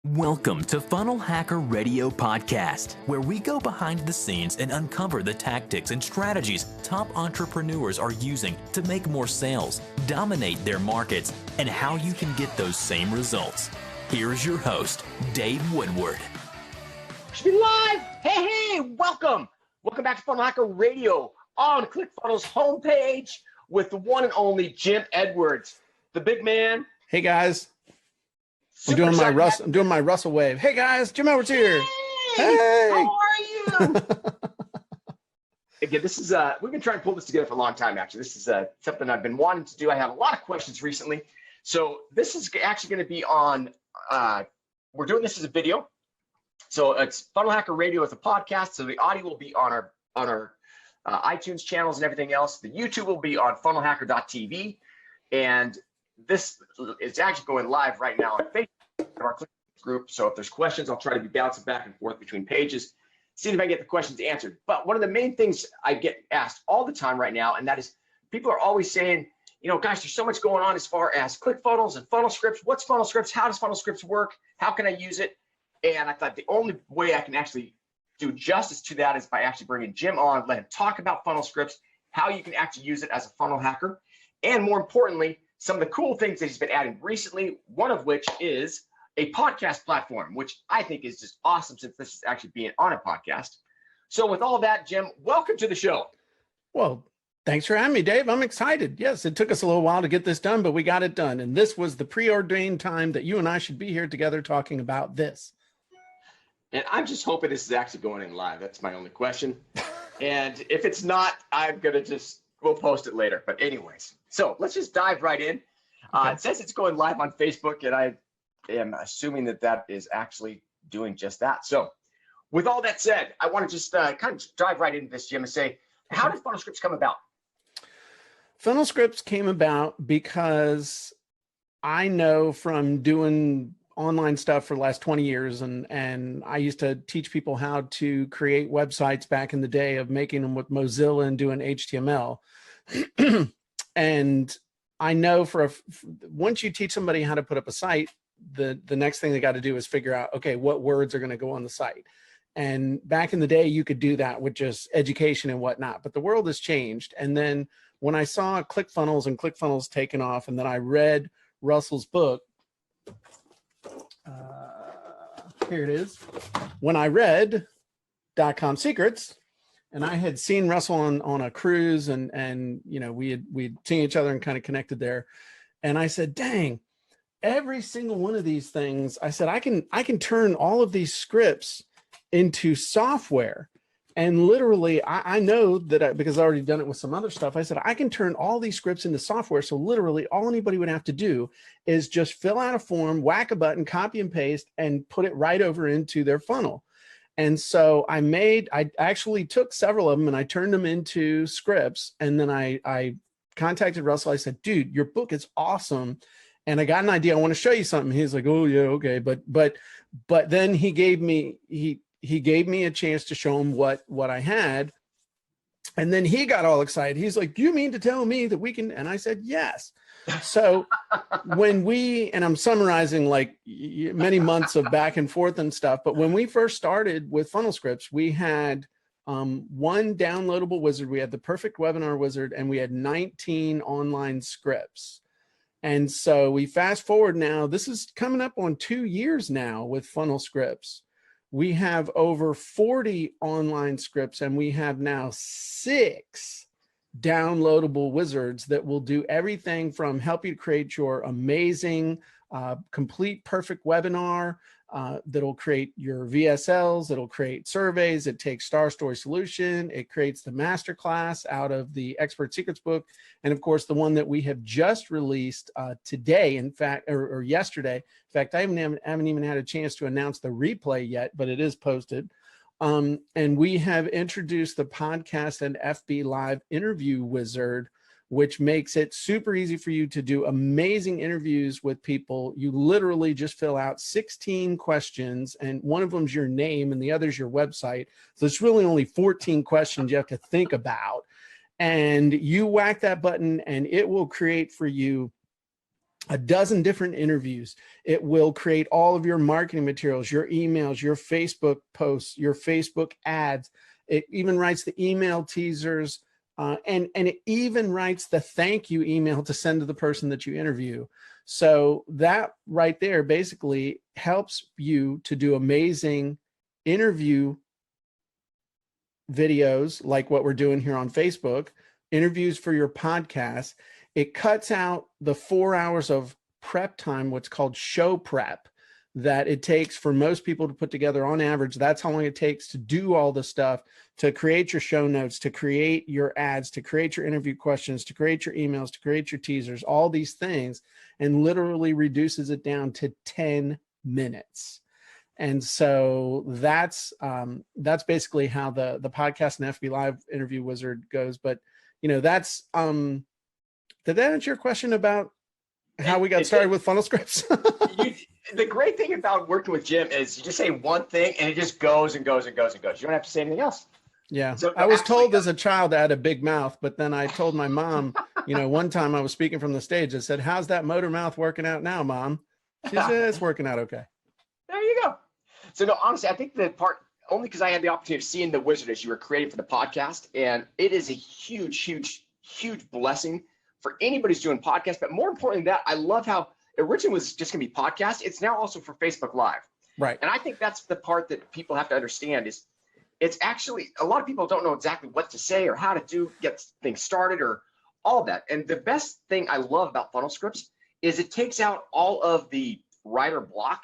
Welcome to Funnel Hacker Radio Podcast, where we go behind the scenes and uncover the tactics and strategies top entrepreneurs are using to make more sales, dominate their markets, and how you can get those same results. Here's your host, Dave Woodward. Should be live. Hey, welcome. Welcome back to Funnel Hacker Radio on ClickFunnels homepage with the one and only Jim Edwards, the big man. Hey guys. I'm doing my Russell wave. Hey guys, Jim Edwards here. Hey, how are you? Again, this is we've been trying to pull this together for a long time. Actually, this is something I've been wanting to do. I have a lot of questions recently, so this is actually going to be on. We're doing this as a video, so it's Funnel Hacker Radio as a podcast. So the audio will be on our iTunes channels and everything else. The YouTube will be on funnelhacker.tv, and this is actually going live right now on Facebook, our group. So if there's questions, I'll try to be bouncing back and forth between pages, seeing if I get the questions answered. But one of the main things I get asked all the time right now, and that is people are always saying, gosh, there's so much going on as far as ClickFunnels and funnel scripts. What's funnel scripts? How does funnel scripts work? How can I use it? And I thought the only way I can actually do justice to that is by actually bringing Jim on, let him talk about funnel scripts, how you can actually use it as a funnel hacker, and more importantly, some of the cool things that he's been adding recently, one of which is a podcast platform, which I think is just awesome since this is actually being on a podcast. So with all of that, Jim, welcome to the show. Well, thanks for having me, Dave. I'm excited. Yes, it took us a little while to get this done, but we got it done. And this was the preordained time that you and I should be here together talking about this. And I'm just hoping this is actually going in live. That's my only question. And if it's not, I'm going to we'll post it later. But anyways, so let's just dive right in. Okay. It says it's going live on Facebook, and I am assuming that is actually doing just that. So with all that said, I want to just kind of dive right into this, Jim, and say, how did funnel scripts come about? Funnel scripts came about because I know from doing online stuff for the last 20 years, and I used to teach people how to create websites back in the day of making them with Mozilla and doing HTML. And I know once you teach somebody how to put up a site, the next thing they got to do is figure out, okay, what words are going to go on the site. And back in the day, you could do that with just education and whatnot, but the world has changed. And then when I saw ClickFunnels and ClickFunnels taken off, and then I read Russell's book, here it is. When I read Dotcom Secrets, and I had seen Russell on a cruise, and we'd seen each other and kind of connected there. And I said, dang, every single one of these things, I said, I can turn all of these scripts into software. And literally, I know that because I've already done it with some other stuff, I said, I can turn all these scripts into software. So literally all anybody would have to do is just fill out a form, whack a button, copy and paste, and put it right over into their funnel. And so I actually took several of them and I turned them into scripts. And then I contacted Russell. I said, dude, your book is awesome. And I got an idea. I want to show you something. He's like, oh yeah, okay. But then he gave me a chance to show him what I had. And then he got all excited. He's like, do you mean to tell me that we can? And I said, yes. So and I'm summarizing like many months of back and forth and stuff, but when we first started with funnel scripts, we had one downloadable wizard, we had the perfect webinar wizard, and we had 19 online scripts. And so we fast forward now, this is coming up on 2 years now with funnel scripts. We have over 40 online scripts, and we have now 6 downloadable wizards that will do everything from help you create your amazing, complete perfect webinar, that'll create your VSLs, it'll create surveys, it takes Star Story Solution, it creates the masterclass out of the Expert Secrets book, and of course the one that we have just released today, in fact, or yesterday. In fact, I haven't even had a chance to announce the replay yet, but it is posted. And we have introduced the podcast and FB Live interview wizard, which makes it super easy for you to do amazing interviews with people. You literally just fill out 16 questions, and one of them's your name and the other's your website. So it's really only 14 questions you have to think about. And you whack that button and it will create for you a dozen different interviews. It will create all of your marketing materials, your emails, your Facebook posts, your Facebook ads. It even writes the email teasers, and it even writes the thank you email to send to the person that you interview. So that right there basically helps you to do amazing interview videos like what we're doing here on Facebook, interviews for your podcast. It cuts out the 4 hours of prep time, what's called show prep, that it takes for most people to put together on average. That's how long it takes to do all the stuff, to create your show notes, to create your ads, to create your interview questions, to create your emails, to create your teasers, all these things, and literally reduces it down to 10 minutes. And so that's basically how the podcast and FB Live interview wizard goes. But that's did that answer your question about how we got started with funnel scripts? The great thing about working with Jim is you just say one thing and it just goes and goes and goes and goes. You don't have to say anything else. Yeah. So I was told as a child I had a big mouth, but then I told my mom, one time I was speaking from the stage, I said, "How's that motor mouth working out now, Mom?" She said, "It's working out okay." There you go. So no, honestly, I think the part, only because I had the opportunity of seeing the wizard as you were creating for the podcast, and it is a huge, huge, huge blessing for anybody who's doing podcasts. But more importantly than that, I love how originally was just gonna be podcast. It's now also for Facebook Live. Right. And I think that's the part that people have to understand is it's actually, a lot of people don't know exactly what to say or how to get things started or all of that. And the best thing I love about funnel scripts is it takes out all of the writer block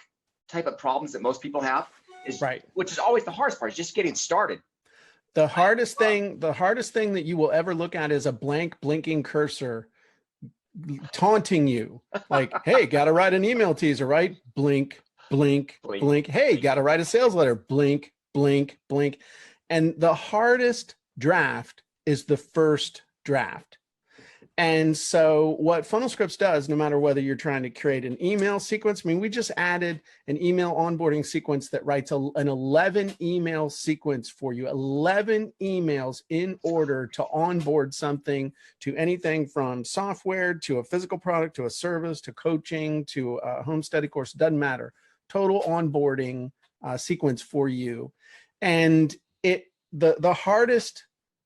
type of problems that most people have, which is always the hardest part, is just getting started. The hardest thing that you will ever look at is a blank blinking cursor taunting you like, "Hey, got to write an email teaser, right? Blink, blink, blink, blink. Hey, got to write a sales letter. Blink, blink, blink." And the hardest draft is the first draft. And so what funnel scripts does, no matter whether you're trying to create an email sequence, I mean, we just added an email onboarding sequence that writes an 11 email sequence for you, 11 emails in order to onboard something, to anything from software to a physical product, to a service, to coaching, to a home study course, doesn't matter. Total onboarding sequence for you. And the hardest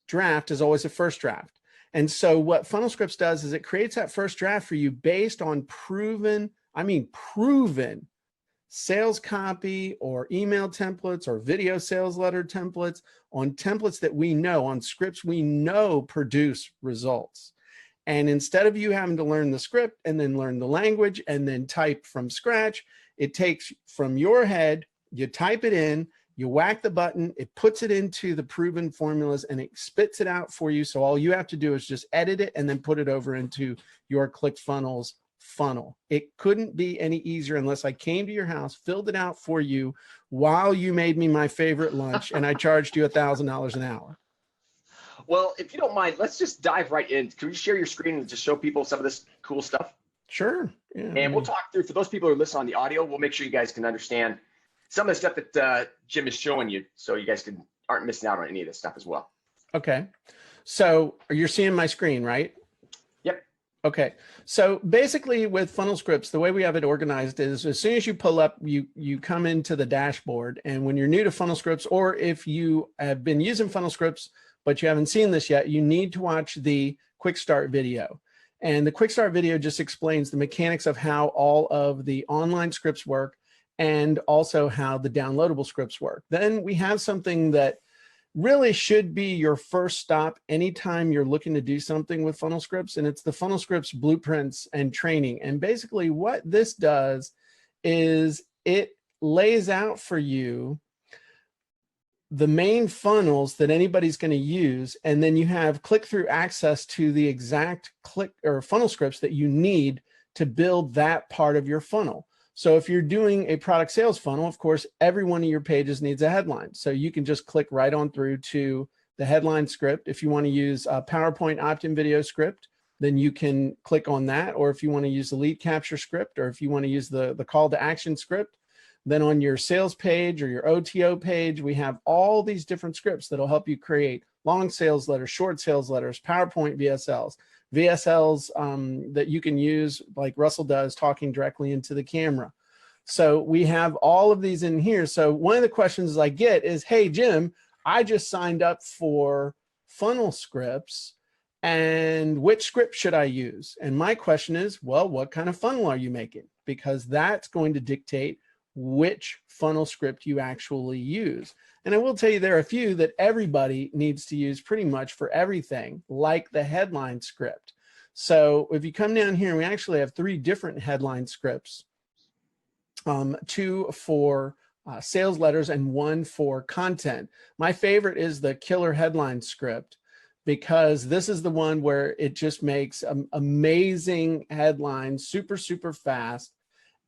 draft is always the first draft. And so what funnel scripts does is it creates that first draft for you based on proven sales copy or email templates or video sales letter templates, on templates that we know, on scripts we know produce results. And instead of you having to learn the script and then learn the language and then type from scratch, it takes from your head, you type it in, you whack the button, it puts it into the proven formulas and it spits it out for you. So all you have to do is just edit it and then put it over into your ClickFunnels funnel. It couldn't be any easier unless I came to your house, filled it out for you while you made me my favorite lunch and I charged you $1,000 an hour. Well, if you don't mind, let's just dive right in. Can you share your screen and just show people some of this cool stuff? Sure. Yeah. And we'll talk through, for those people who are listening on the audio, we'll make sure you guys can understand some of the stuff that Jim is showing you, so you guys aren't missing out on any of this stuff as well. Okay. So you're seeing my screen, right? Yep. Okay. So basically with funnel scripts, the way we have it organized is as soon as you pull up, you come into the dashboard. And when you're new to funnel scripts, or if you have been using funnel scripts, but you haven't seen this yet, you need to watch the quick start video. And the quick start video just explains the mechanics of how all of the online scripts work, and also how the downloadable scripts work. Then we have something that really should be your first stop anytime you're looking to do something with funnel scripts, and it's the funnel scripts blueprints and training. And basically what this does is it lays out for you the main funnels that anybody's going to use, and then you have click-through access to the exact funnel scripts that you need to build that part of your funnel. So if you're doing a product sales funnel, of course, every one of your pages needs a headline. So you can just click right on through to the headline script. If you want to use a PowerPoint opt-in video script, then you can click on that. Or if you want to use the lead capture script, or if you want to use the call to action script, then on your sales page or your OTO page, we have all these different scripts that'll help you create long sales letters, short sales letters, PowerPoint VSLs, VSLs that you can use, like Russell does, talking directly into the camera. So we have all of these in here. So one of the questions I get is, hey, Jim, I just signed up for funnel scripts, and which script should I use? And my question is, well, what kind of funnel are you making? Because that's going to dictate which funnel script you actually use. And I will tell you, there are a few that everybody needs to use pretty much for everything, like the headline script. So if you come down here, we actually have 3 different headline scripts. 2 for sales letters and 1 for content. My favorite is the killer headline script, because this is the one where it just makes amazing headlines super, super fast.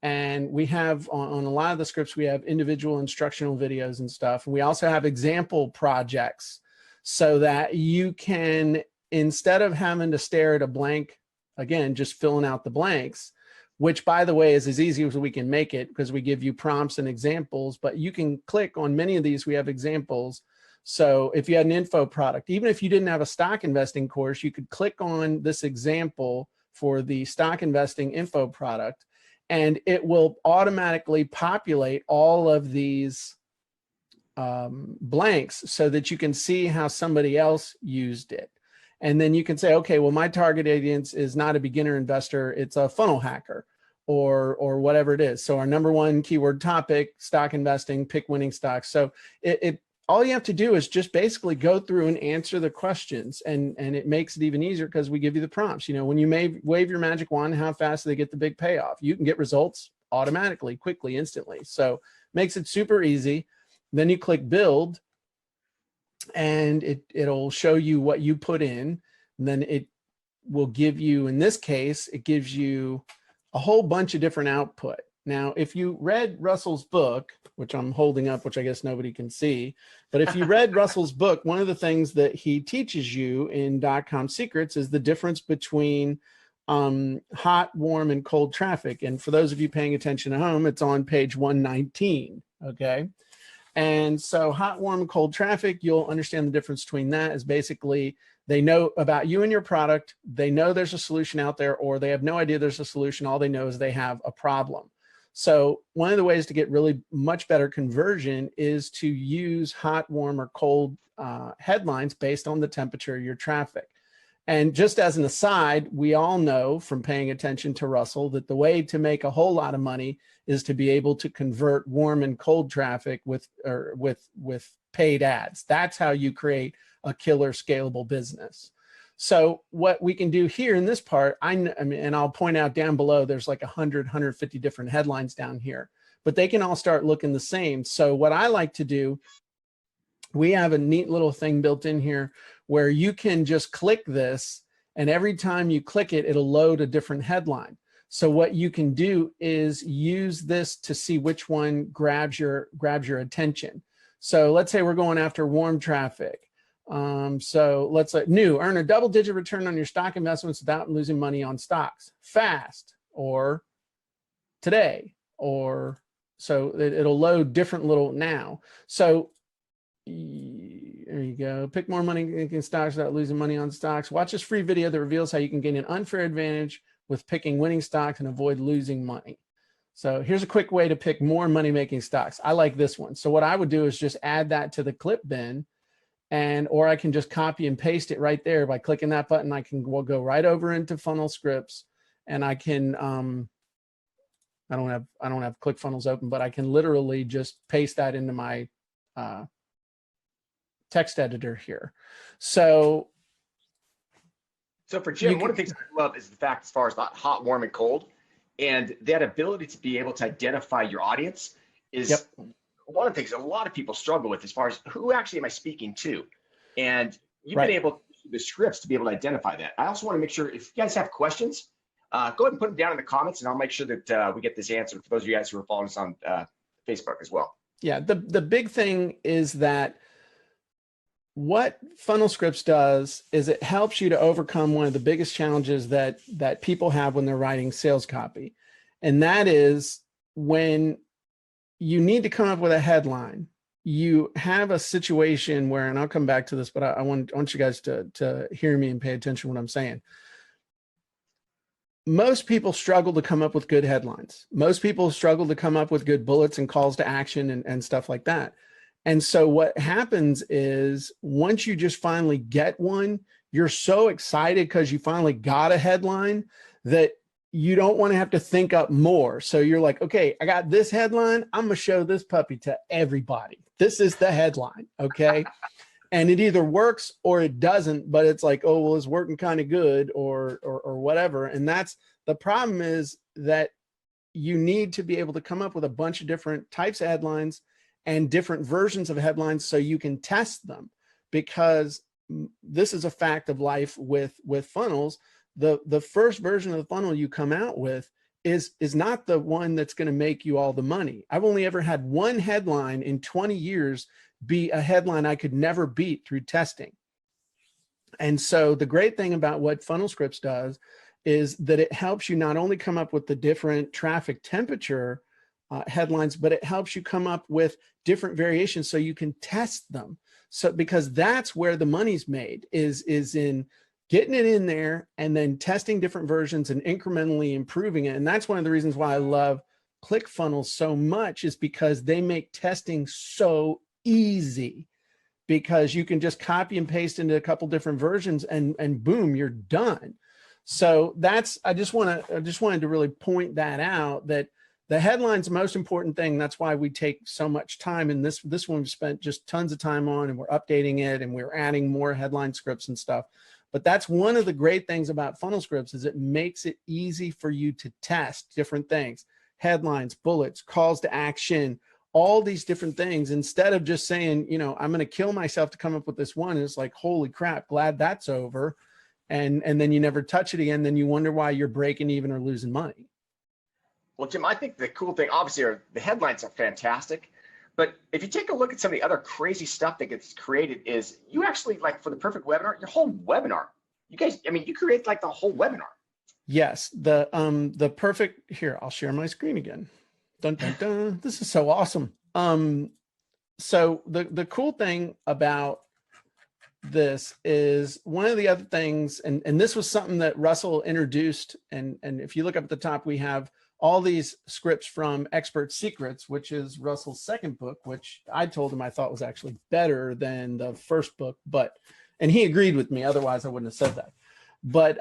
And we have on a lot of the scripts, we have individual instructional videos and stuff. And we also have example projects so that you can, instead of having to stare at a blank, again, just filling out the blanks, which, by the way, is as easy as we can make it, because we give you prompts and examples, but you can click on many of these. We have examples. So if you had an info product, even if you didn't have a stock investing course, you could click on this example for the stock investing info product, and it will automatically populate all of these blanks so that you can see how somebody else used it. And then you can say, okay, well, my target audience is not a beginner investor, it's a funnel hacker, or whatever it is. So our number 1 keyword topic, stock investing, pick winning stocks. So all you have to do is just basically go through and answer the questions, and it makes it even easier because we give you the prompts. You know, when you wave your magic wand, how fast do they get the big payoff? You can get results automatically, quickly, instantly. So makes it super easy. Then you click build, and it'll show you what you put in. And then it will give you, in this case, it gives you a whole bunch of different output. Now, if you read Russell's book, which I'm holding up, which I guess nobody can see, but if you read Russell's book, one of the things that he teaches you in Dotcom Secrets is the difference between hot, warm, and cold traffic. And for those of you paying attention at home, it's on page 119, okay? And so hot, warm, and cold traffic, you'll understand the difference between that is basically they know about you and your product, they know there's a solution out there, or they have no idea there's a solution. All they know is they have a problem. So one of the ways to get really much better conversion is to use hot, warm, or cold headlines based on the temperature of your traffic. And just as an aside, we all know from paying attention to Russell that the way to make a whole lot of money is to be able to convert warm and cold traffic with paid ads. That's how you create a killer scalable business. So what we can do here in this part, I mean, and I'll point out down below, there's like 100, 150 different headlines down here, but they can all start looking the same. So what I like to do, we have a neat little thing built in here where you can just click this, and every time you click it, it'll load a different headline. So what you can do is use this to see which one grabs your attention. So let's say we're going after warm traffic. So let's say new, earn a double-digit return on your stock investments without losing money on stocks fast, or today, or so it'll load different little now. So there you go. Pick more money making stocks without losing money on stocks. Watch this free video that reveals how you can gain an unfair advantage with picking winning stocks and avoid losing money. So here's a quick way to pick more money making stocks. I like this one. So what I would do is just add that to the clip bin, or I can just copy and paste it right there by clicking that button. We'll go right over into funnel scripts, and I can I don't have ClickFunnels open, but I can literally just paste that into my text editor here. So for Jim, one of the things I love is the fact, as far as not hot, warm, and cold, and that ability to be able to identify your audience is one of the things a lot of people struggle with, as far as who actually am I speaking to? And you've been able to use the scripts to be able to identify that. I also want to make sure, if you guys have questions, go ahead and put them down in the comments, and I'll make sure that we get this answered for those of you guys who are following us on Facebook as well. Yeah, the big thing is that what funnel scripts does is it helps you to overcome one of the biggest challenges that people have when they're writing sales copy. And that is when you need to come up with a headline, you have a situation where, and I'll come back to this, but I want you guys to hear me and pay attention to what I'm saying. most people struggle to come up with good headlines. Most people struggle to come up with good bullets and calls to action and stuff like that. And so what happens is once you just finally get one, you're so excited because you finally got a headline that you don't want to have to think up more. So you're like, okay, I got this headline. I'm going to show this puppy to everybody. This is the headline. Okay. And it either works or it doesn't, but it's like, oh, well, it's working kind of good or whatever. And that's the problem, is that you need to be able to come up with a bunch of different types of headlines and different versions of headlines so you can test them, because this is a fact of life with funnels. The first version of the funnel you come out with is not the one that's going to make you all the money. I've only ever had one headline in 20 years be a headline I could never beat through testing. And so the great thing about what Funnel Scripts does is that it helps you not only come up with the different traffic temperature headlines, but it helps you come up with different variations so you can test them. So because that's where the money's made, is in getting it in there and then testing different versions and incrementally improving it. And that's one of the reasons why I love ClickFunnels so much, is because they make testing so easy, because you can just copy and paste into a couple different versions and boom, you're done. So that's, I just wanted to really point that out, that the headline's the most important thing. That's why we take so much time. And this one we've spent just tons of time on, and we're updating it and we're adding more headline scripts and stuff. But that's one of the great things about Funnel Scripts, is it makes it easy for you to test different things, headlines, bullets, calls to action, all these different things, instead of just saying, you know, I'm going to kill myself to come up with this one. It's like, holy crap, glad that's over. And then you never touch it again. Then you wonder why you're breaking even or losing money. Well, Jim, I think the cool thing, obviously, the headlines are fantastic. But if you take a look at some of the other crazy stuff that gets created, is you actually, like for the perfect webinar, your whole webinar, you guys, I mean, you create like the whole webinar. Yes. The perfect, here, I'll share my screen again. Dun, dun, dun. This is so awesome. So the cool thing about this is, one of the other things, and this was something that Russell introduced. And if you look up at the top, we have all these scripts from Expert Secrets, which is Russell's second book, which I told him I thought was actually better than the first book, and he agreed with me. Otherwise I wouldn't have said that. But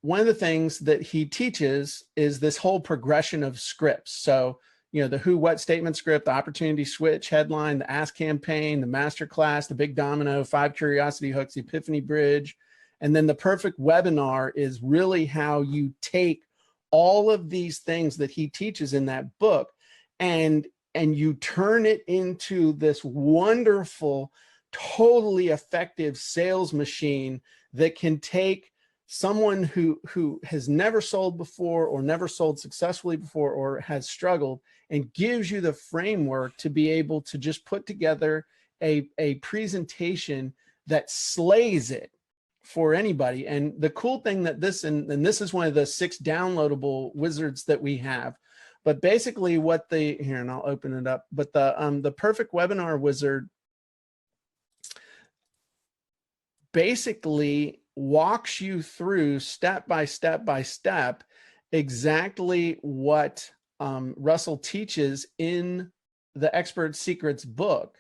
one of the things that he teaches is this whole progression of scripts. So, you know, the who, what statement script, the opportunity switch headline, the ask campaign, the master class, the big domino, 5 curiosity hooks, the epiphany bridge. And then the perfect webinar is really how you take all of these things that he teaches in that book and you turn it into this wonderful, totally effective sales machine that can take someone who has never sold before, or never sold successfully before, or has struggled, and gives you the framework to be able to just put together a presentation that slays it for anybody. And the cool thing that this, and this is one of the 6 downloadable wizards that we have, but basically what here, and I'll open it up, but the perfect webinar wizard basically walks you through step by step by step exactly what Russell teaches in the Expert Secrets book.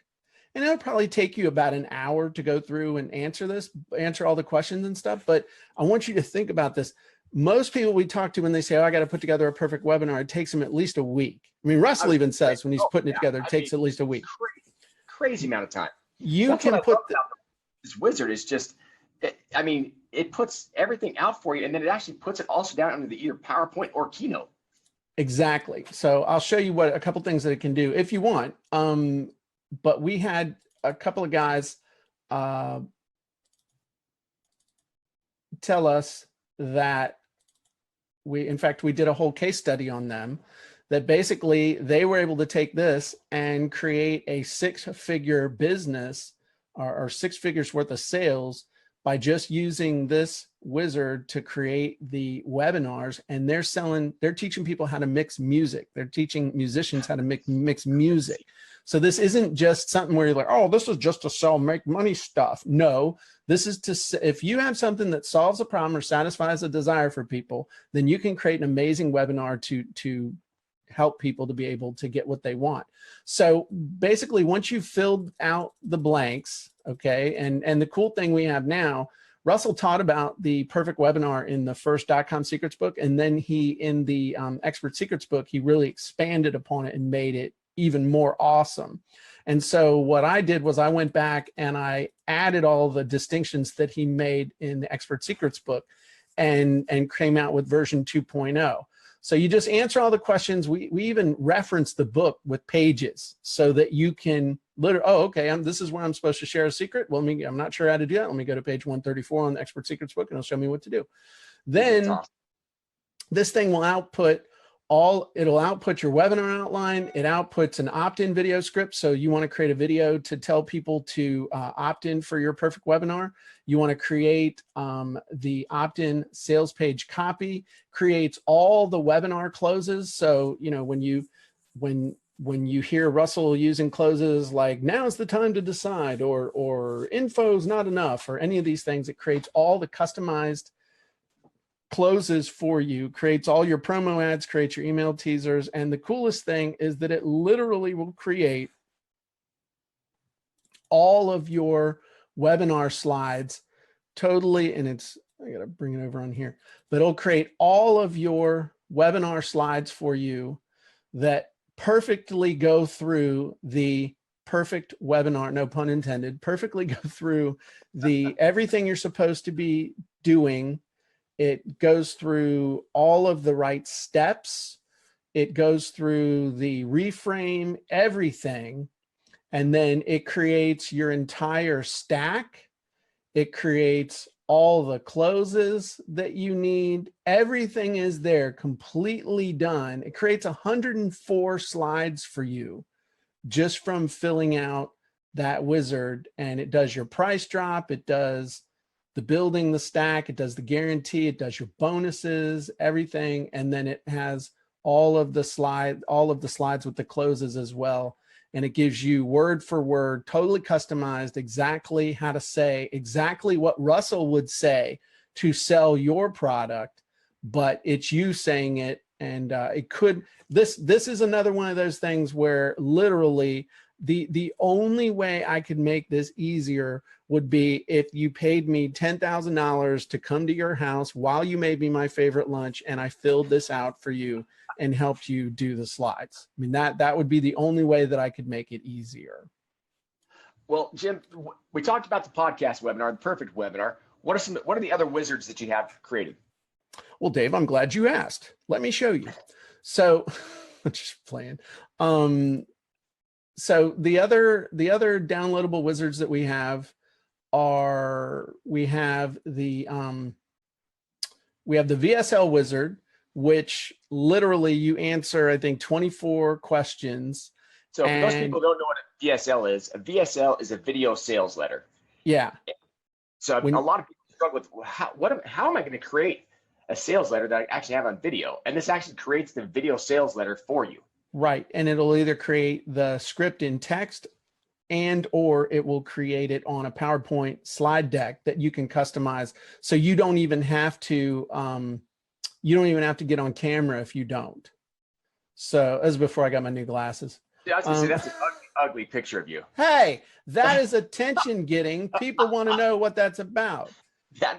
And it'll probably take you about an hour to go through and answer all the questions and stuff. But I want you to think about this. Most people we talk to, when they say, oh, I got to put together a perfect webinar, it takes them at least a week. I mean, Russell even says when he's putting it together, it takes at least a week. Crazy amount of time. You can put this wizard is just, I mean, it puts everything out for you, and then it actually puts it also down under the either PowerPoint or Keynote. Exactly. So I'll show you a couple things that it can do if you want. But we had a couple of guys tell us that in fact, we did a whole case study on them, that basically they were able to take this and create a 6-figure business or 6 figures worth of sales by just using this wizard to create the webinars, and they're teaching people how to mix music. They're teaching musicians how to mix music. So this isn't just something where you're like, oh, this is just to sell, make money stuff. No, this is to, if you have something that solves a problem or satisfies a desire for people, then you can create an amazing webinar to help people to be able to get what they want. So basically, once you've filled out the blanks, okay, and the cool thing we have now, Russell taught about the perfect webinar in the first Dotcom Secrets book, and then he, in the Expert Secrets book, he really expanded upon it and made it even more awesome. And so what I did was I went back and I added all the distinctions that he made in the Expert Secrets book and came out with version 2.0. So you just answer all the questions. We even reference the book with pages so that you can literally, oh, okay, this is where I'm supposed to share a secret. Well, I'm not sure how to do that. Let me go to page 134 on the Expert Secrets book and it'll show me what to do. Then this thing will output it'll output your webinar outline. It outputs an opt-in video script. So you want to create a video to tell people to opt in for your perfect webinar. You want to create the opt-in sales page copy, creates all the webinar closes. So, you know, when you hear Russell using closes like now's the time to decide or info's not enough or any of these things, it creates all the customized closes for you, creates all your promo ads, creates your email teasers. And the coolest thing is that it literally will create all of your webinar slides totally. And I got to bring it over on here, but it'll create all of your webinar slides for you that perfectly go through the perfect webinar, no pun intended, perfectly go through the everything you're supposed to be doing. It goes through all of the right steps. It goes through the reframe, everything. And then it creates your entire stack. It creates all the closes that you need. Everything is there, completely done. It creates 104 slides for you just from filling out that wizard. And it does your price drop. It does the building the stack, it does the guarantee, it does your bonuses, everything. And then it has all of the slides with the closes as well. And it gives you word for word, totally customized, exactly how to say exactly what Russell would say to sell your product, but it's you saying it. And this is another one of those things where literally the only way I could make this easier would be if you paid me $10,000 to come to your house while you made me my favorite lunch and I filled this out for you and helped you do the slides. I mean, that would be the only way that I could make it easier. Well, Jim, we talked about the podcast webinar, the perfect webinar. What are the other wizards that you have created? Well, Dave, I'm glad you asked. Let me show you. So just playing. So the other downloadable wizards that we have we have the VSL wizard, which literally you answer, I think, 24 questions. So for those people who don't know what a VSL is a video sales letter. Yeah. So a lot of people struggle with how am I going to create a sales letter that I actually have on video? And this actually creates the video sales letter for you. Right. And it'll either create the script in text or it will create it on a PowerPoint slide deck that you can customize. So you don't even have to get on camera if you don't. So as before I got my new glasses. Yeah, I was gonna say that's an ugly picture of you. Hey, that is attention getting. People want to know what that's about.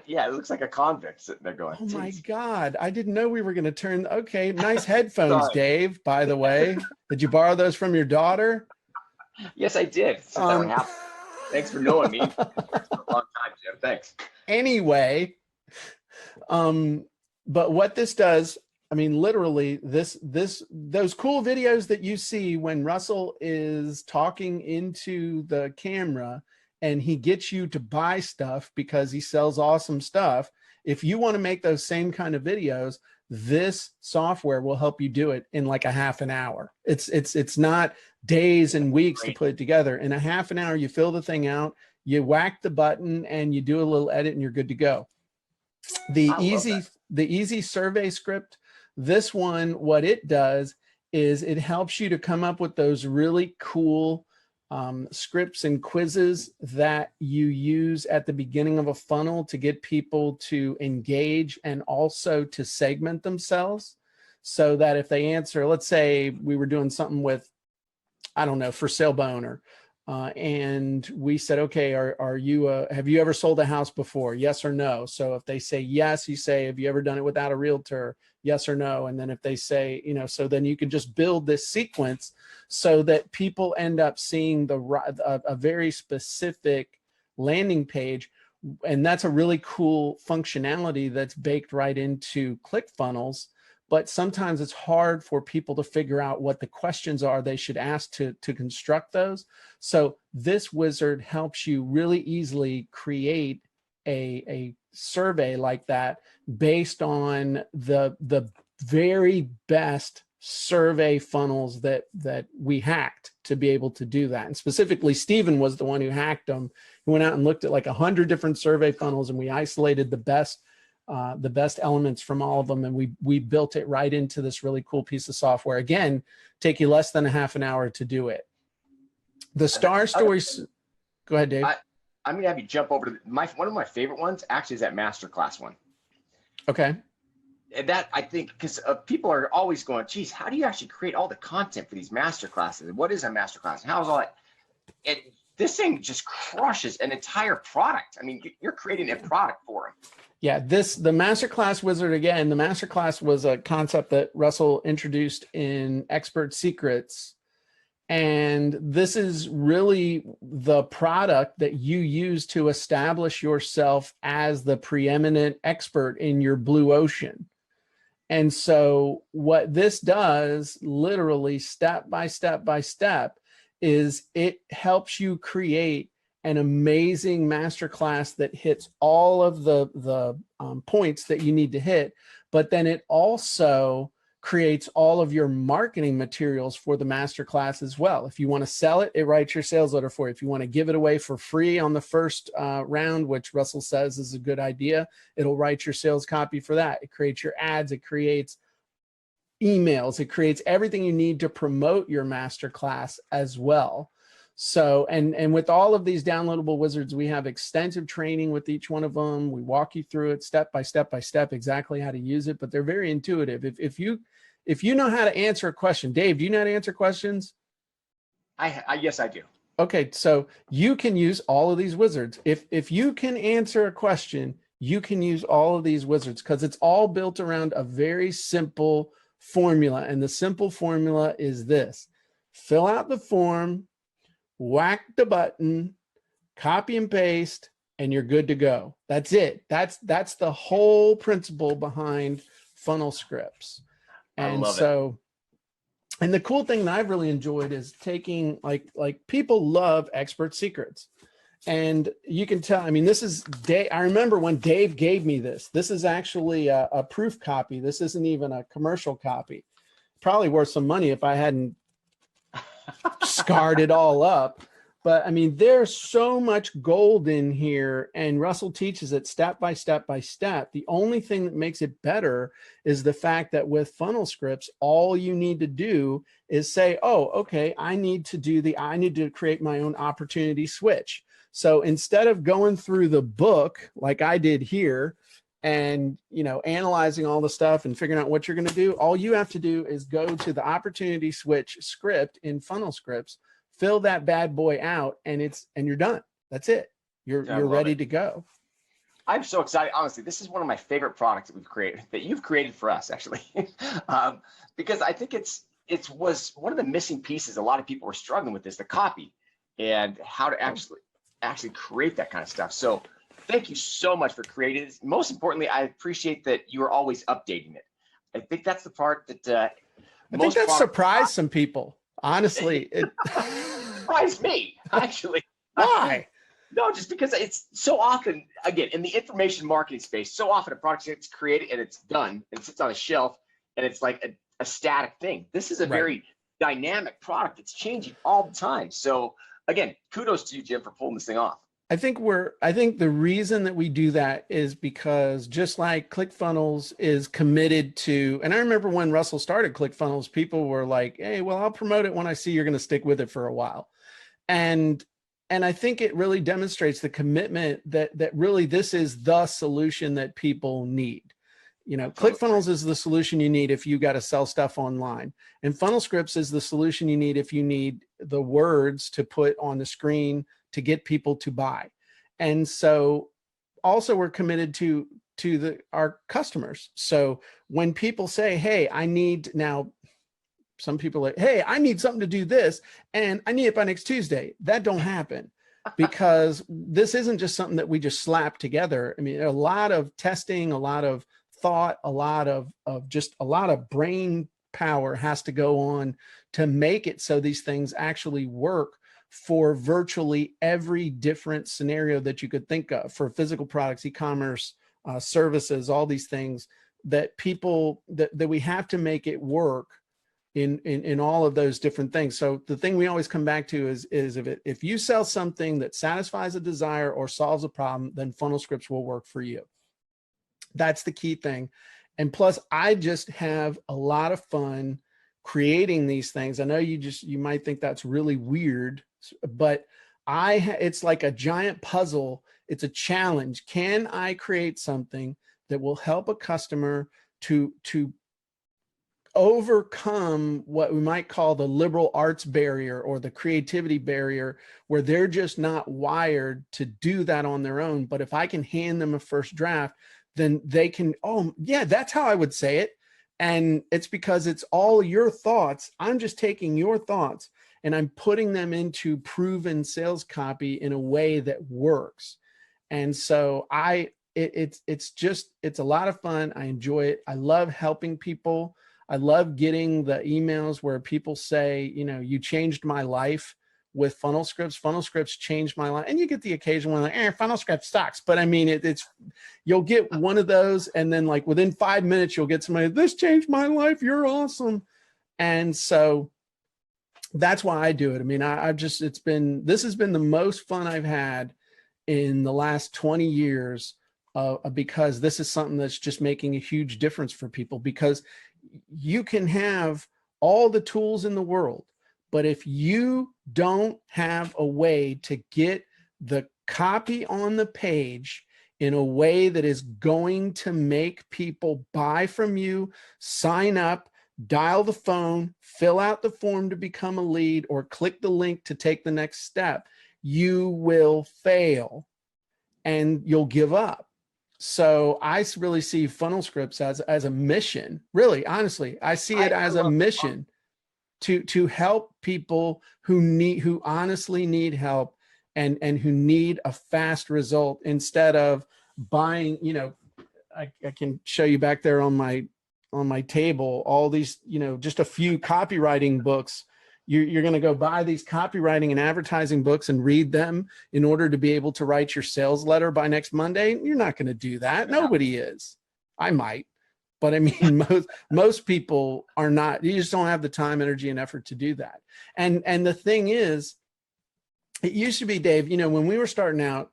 Yeah, it looks like a convict sitting there going, oh my God, I didn't know we were going to turn. Okay, nice headphones, Dave, by the way. Did you borrow those from your daughter? Yes, I did. Thanks for knowing me. For a long time, Jim. Thanks. Anyway, but what this does, I mean, literally those cool videos that you see when Russell is talking into the camera and he gets you to buy stuff because he sells awesome stuff. If you want to make those same kind of videos, this software will help you do it in like a half an hour. It's not days and weeks to put it together. In a half an hour, you fill the thing out, you whack the button and you do a little edit and you're good to go. The I love that. easy survey script, this one, what it does is it helps you to come up with those really cool scripts and quizzes that you use at the beginning of a funnel to get people to engage and also to segment themselves, so that if they answer, let's say we were doing something with, I don't know, for sale by owner. And we said, okay, are you, have you ever sold a house before? Yes or no? So if they say yes, you say, have you ever done it without a realtor? Yes or no? And then if they say, you know, so then you can just build this sequence so that people end up seeing a very specific landing page. And that's a really cool functionality that's baked right into ClickFunnels. But sometimes it's hard for people to figure out what the questions are they should ask to construct those. So this wizard helps you really easily create a survey like that based on the very best survey funnels that we hacked to be able to do that. And specifically, Stephen was the one who hacked them. He went out and looked at like 100 different survey funnels, and we isolated the best elements from all of them, and we built it right into this really cool piece of software. Again, take you less than a half an hour to do it. The star stories. Go ahead, Dave. I'm gonna have you jump over to one of my favorite ones. Actually, is that masterclass one. Okay. And that, I think, because people are always going, geez, how do you actually create all the content for these masterclasses? What is a masterclass? And how is all that? And this thing just crushes an entire product. I mean, you're creating a product for them. Yeah, the masterclass wizard, again, the masterclass was a concept that Russell introduced in Expert Secrets. And this is really the product that you use to establish yourself as the preeminent expert in your blue ocean. And so what this does, literally step by step by step, is it helps you create an amazing masterclass that hits all of the points that you need to hit, but then it also creates all of your marketing materials for the masterclass as well. If you want to sell it, it writes your sales letter for you. If you want to give it away for free on the first round, which Russell says is a good idea, it'll write your sales copy for that. It creates your ads, it creates emails, it creates everything you need to promote your masterclass as well. So, and with all of these downloadable wizards, we have extensive training with each one of them. We walk you through it step by step by step, exactly how to use it, but they're very intuitive. If you know how to answer a question, Dave, do you know how to answer questions? Yes, I do. Okay. So you can use all of these wizards. If you can answer a question, you can use all of these wizards because it's all built around a very simple formula. And the simple formula is this: fill out the form, whack the button, copy and paste, and you're good to go. That's it. That's the whole principle behind funnel scripts. And I love it. And the cool thing that I've really enjoyed is taking like people love Expert Secrets. And you can tell, I mean, this is Dave. I remember when Dave gave me this. This is actually a proof copy. This isn't even a commercial copy. Probably worth some money if I hadn't scarred it all up. But I mean, there's so much gold in here, and Russell teaches it step by step by step. The only thing that makes it better is the fact that with funnel scripts, all you need to do is say, oh, okay, I need to create my own opportunity switch. So instead of going through the book like I did here and, you know, analyzing all the stuff and figuring out what you're going to do, all you have to do is go to the opportunity switch script in funnel scripts, fill that bad boy out, and you're done. That's it. You're ready to go. I'm so excited. Honestly, this is one of my favorite products that you've created for us, actually, because I think it was one of the missing pieces. A lot of people were struggling with this, the copy and how to actually create that kind of stuff. So thank you so much for creating this. Most importantly, I appreciate that you are always updating it. I think that's the part that I think that surprised some people. Honestly, it surprised me, actually. Why? No, just because it's so often, again, in the information marketing space, so often a product gets created and it's done and it sits on a shelf and it's like a static thing. This is a very dynamic product. It's changing all the time. So again, kudos to you, Jim, for pulling this thing off. I think the reason that we do that is because just like ClickFunnels is committed to, and I remember when Russell started ClickFunnels, people were like, hey, well, I'll promote it when I see you're going to stick with it for a while. And I think it really demonstrates the commitment that really this is the solution that people need. You know, ClickFunnels is the solution you need if you got to sell stuff online. And Funnel Scripts is the solution you need if you need the words to put on the screen to get people to buy. And so also we're committed to our customers. So when people say, hey, I need now, some people are like, hey, I need something to do this and I need it by next Tuesday. That don't happen because this isn't just something that we just slap together. I mean, a lot of testing, a lot of thought, a lot of brain power has to go on to make it so these things actually work for virtually every different scenario that you could think of, for physical products, e-commerce, services, all these things that people that we have to make it work in all of those different things. So the thing we always come back to is if you sell something that satisfies a desire or solves a problem, then Funnel Scripts will work for you. That's the key thing. And plus, I just have a lot of fun creating these things. I know you might think that's really weird, but it's like a giant puzzle. It's a challenge. Can I create something that will help a customer to overcome what we might call the liberal arts barrier or the creativity barrier, where they're just not wired to do that on their own? But if I can hand them a first draft, then they can, oh yeah, that's how I would say it. And it's because it's all your thoughts. I'm just taking your thoughts and I'm putting them into proven sales copy in a way that works. And so it's a lot of fun. I enjoy it. I love helping people. I love getting the emails where people say, you know, you changed my life with Funnel Scripts. Funnel Scripts changed my life. And you get the occasion one like, Funnel Scripts sucks. But I mean, you'll get one of those. And then like within 5 minutes, you'll get somebody, this changed my life. You're awesome. And so that's why I do it. I mean, this has been the most fun I've had in the last 20 years because this is something that's just making a huge difference for people, because you can have all the tools in the world, but if you don't have a way to get the copy on the page in a way that is going to make people buy from you, sign up, dial the phone, fill out the form to become a lead, or click the link to take the next step, you will fail and you'll give up. So I really see Funnel Scripts as a mission. Really, honestly, I see it as a mission to help people who honestly need help and who need a fast result, instead of buying, you know, I can show you back there on my table all these, you know, just a few copywriting books. You're going to go buy these copywriting and advertising books and read them in order to be able to write your sales letter by next Monday. You're not going to do that. Nobody is. I might, but I mean, most people are not. You just don't have the time, energy, and effort to do that. And the thing is, it used to be, Dave, you know, when we were starting out,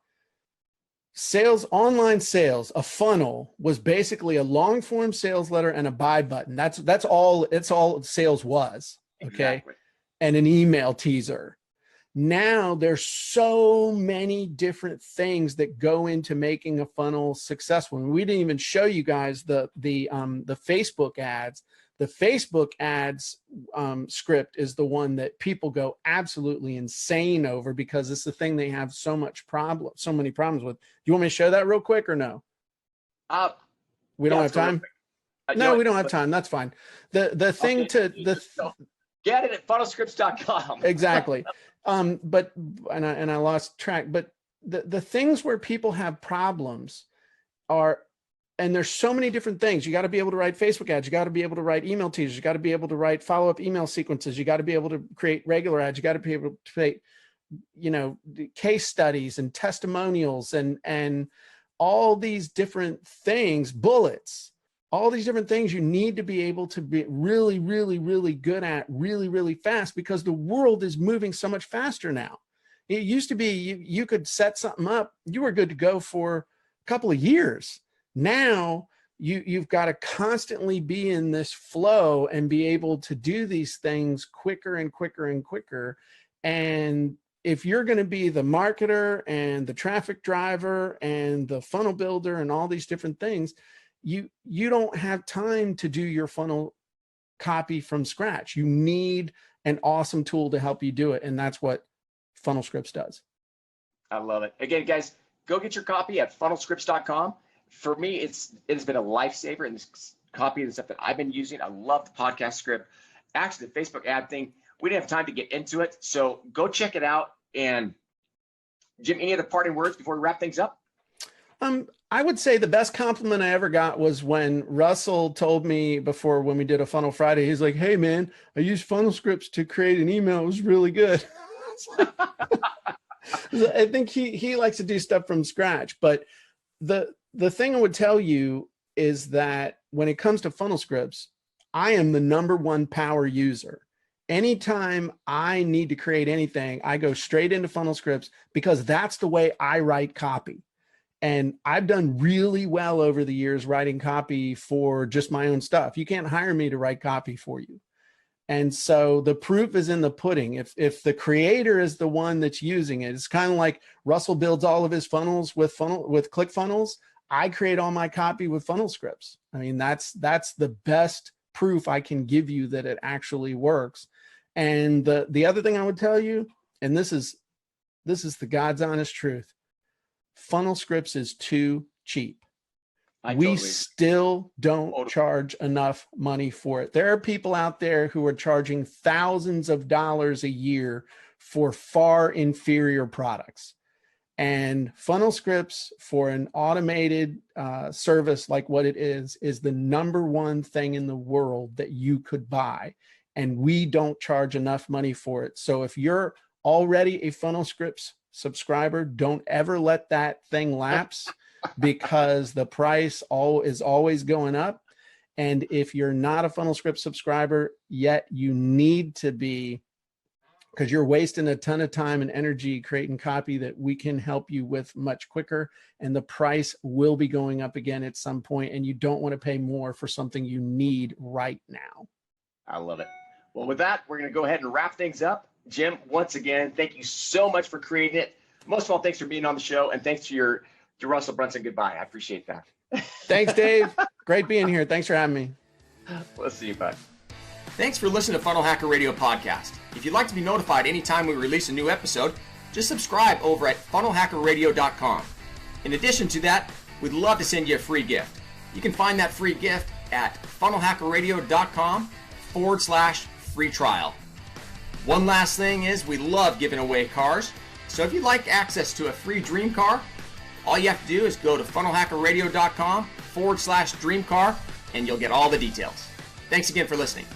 online sales, a funnel was basically a long form sales letter and a buy button. That's all sales was. Okay. Exactly. And an email teaser. Now there's so many different things that go into making a funnel successful. And we didn't even show you guys the Facebook ads. The Facebook ads script is the one that people go absolutely insane over, because it's the thing they have so many problems with. Do you want me to show that real quick or no? We don't have time. No, we don't have time. That's fine. The thing get it at funnelscripts.com. Exactly. But I lost track, but the things where people have problems are, and there's so many different things. You got to be able to write Facebook ads. You got to be able to write email teasers. You got to be able to write follow-up email sequences. You got to be able to create regular ads. You got to be able to create, you know, case studies and testimonials and all these different things, bullets. All these different things you need to be able to be really, really, really good at really, really fast, because the world is moving so much faster now. It used to be you could set something up, you were good to go for a couple of years. Now you've got to constantly be in this flow and be able to do these things quicker and quicker and quicker. And if you're going to be the marketer and the traffic driver and the funnel builder and all these different things, you don't have time to do your funnel copy from scratch. You need an awesome tool to help you do it. And that's what Funnel Scripts does. I love it. Again, guys, go get your copy at funnelscripts.com. For me, it has been a lifesaver, and this copy is stuff that I've been using. I love the podcast script. Actually, the Facebook ad thing, we didn't have time to get into it. So go check it out. And Jim, any other parting words before we wrap things up? I would say the best compliment I ever got was when Russell told me before, when we did a Funnel Friday, he's like, "Hey man, I used Funnel Scripts to create an email. It was really good." I think he likes to do stuff from scratch. But the thing I would tell you is that when it comes to Funnel Scripts, I am the #1 power user. Anytime I need to create anything, I go straight into Funnel Scripts because that's the way I write copy. And I've done really well over the years writing copy for just my own stuff. You can't hire me to write copy for you. And so the proof is in the pudding. If the creator is the one that's using it, it's kind of like Russell builds all of his funnels with ClickFunnels. I create all my copy with Funnel Scripts. I mean, that's the best proof I can give you that it actually works. And the other thing I would tell you, and this is the God's honest truth, Funnel Scripts is too cheap. We still don't charge enough money for it. There are people out there who are charging thousands of dollars a year for far inferior products. And Funnel Scripts, for an automated service like what it is the #1 thing in the world that you could buy. And we don't charge enough money for it. So if you're already a Funnel Scripts subscriber, don't ever let that thing lapse, because the price is always going up. And if you're not a Funnel Scripts subscriber yet, you need to be, because you're wasting a ton of time and energy creating copy that we can help you with much quicker. And the price will be going up again at some point, and you don't want to pay more for something you need right now. I love it. Well, with that, we're going to go ahead and wrap things up. Jim, once again, thank you so much for creating it. Most of all, thanks for being on the show, and thanks to Russell Brunson. Goodbye. I appreciate that. Thanks, Dave. Great being here. Thanks for having me. We'll see you, bud. Thanks for listening to Funnel Hacker Radio Podcast. If you'd like to be notified anytime we release a new episode, just subscribe over at funnelhackerradio.com. In addition to that, we'd love to send you a free gift. You can find that free gift at funnelhackerradio.com/free trial. One last thing is, we love giving away cars. So if you'd like access to a free dream car, all you have to do is go to funnelhackerradio.com/dream car, and you'll get all the details. Thanks again for listening.